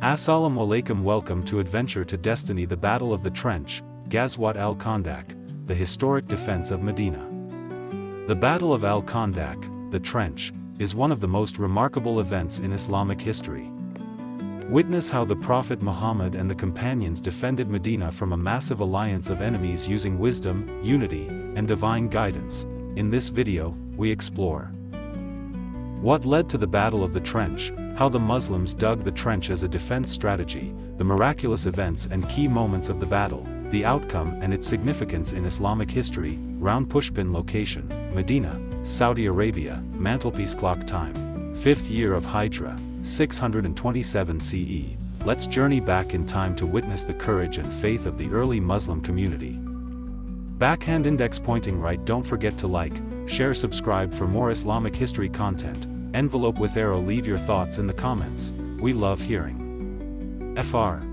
Assalamu alaikum, welcome to Adventure to Destiny, the Battle of the Trench, Ghazwat Al-Khandaq, the historic defense of Medina. The Battle of Al-Khandaq, the Trench, is one of the most remarkable events in Islamic history. Witness how the Prophet Muhammad and the companions defended Medina from a massive alliance of enemies using wisdom, unity, and divine guidance. In this video, we explore what led to the Battle of the Trench, how the Muslims dug the trench as a defense strategy, the miraculous events and key moments of the battle, the outcome and its significance in Islamic history. Round pushpin location, Medina, Saudi Arabia, mantelpiece clock time, 5th year of Hijrah, 627 CE. Let's journey back in time to witness the courage and faith of the early Muslim community. Backhand index pointing right. Don't forget to like, share, subscribe for more Islamic history content. Envelope with arrow, leave your thoughts in the comments, we love hearing. FR.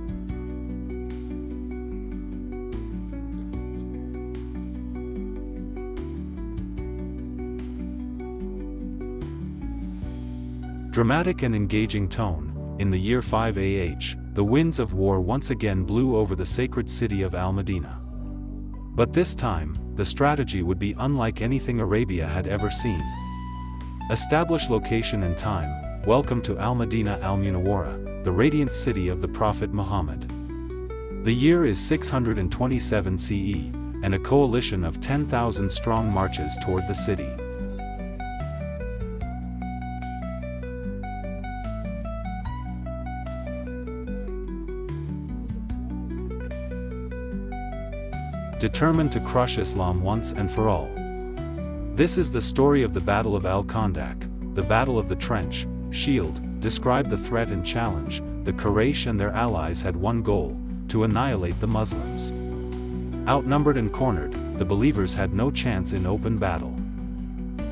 Dramatic and engaging tone. In the year 5 AH, the winds of war once again blew over the sacred city of Al-Madinah. But this time, the strategy would be unlike anything Arabia had ever seen. Establish location and time. Welcome to Al-Madinah Al-Munawwara, the radiant city of the Prophet Muhammad. The year is 627 CE, and a coalition of 10,000 strong marches toward the city. Determined to crush Islam once and for all. This is the story of the Battle of Al-Khandaq, the Battle of the Trench. Shield described the threat and challenge. The Quraysh and their allies had one goal: to annihilate the Muslims. Outnumbered and cornered, the believers had no chance in open battle.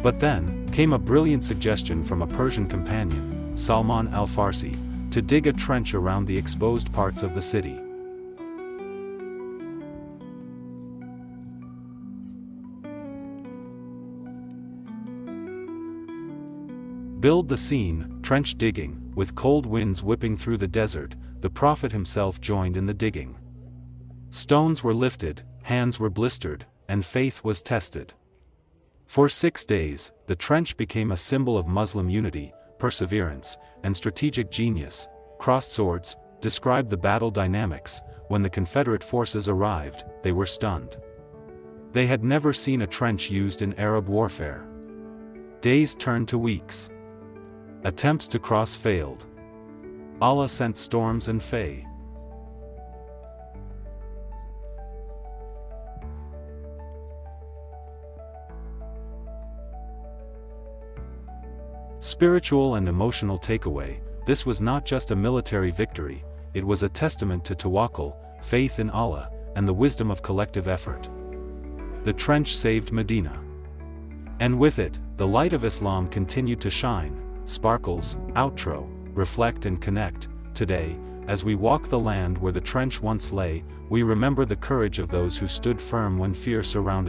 But then came a brilliant suggestion from a Persian companion, Salman al-Farsi, to dig a trench around the exposed parts of the city. Build the scene. Trench digging. With cold winds whipping through the desert, the Prophet himself joined in the digging. Stones were lifted, hands were blistered, and faith was tested. For 6 days, the trench became a symbol of Muslim unity, perseverance, and strategic genius. Crossed swords described the battle dynamics. When the Confederate forces arrived, they were stunned. They had never seen a trench used in Arab warfare. Days turned to weeks. Attempts to cross failed. Allah sent storms and fay. Spiritual and emotional takeaway. This was not just a military victory, it was a testament to tawakkul, faith in Allah, and the wisdom of collective effort. The trench saved Medina. And with it, the light of Islam continued to shine. Sparkles, outro, reflect and connect. Today, as we walk the land where the trench once lay, we remember the courage of those who stood firm when fear surrounded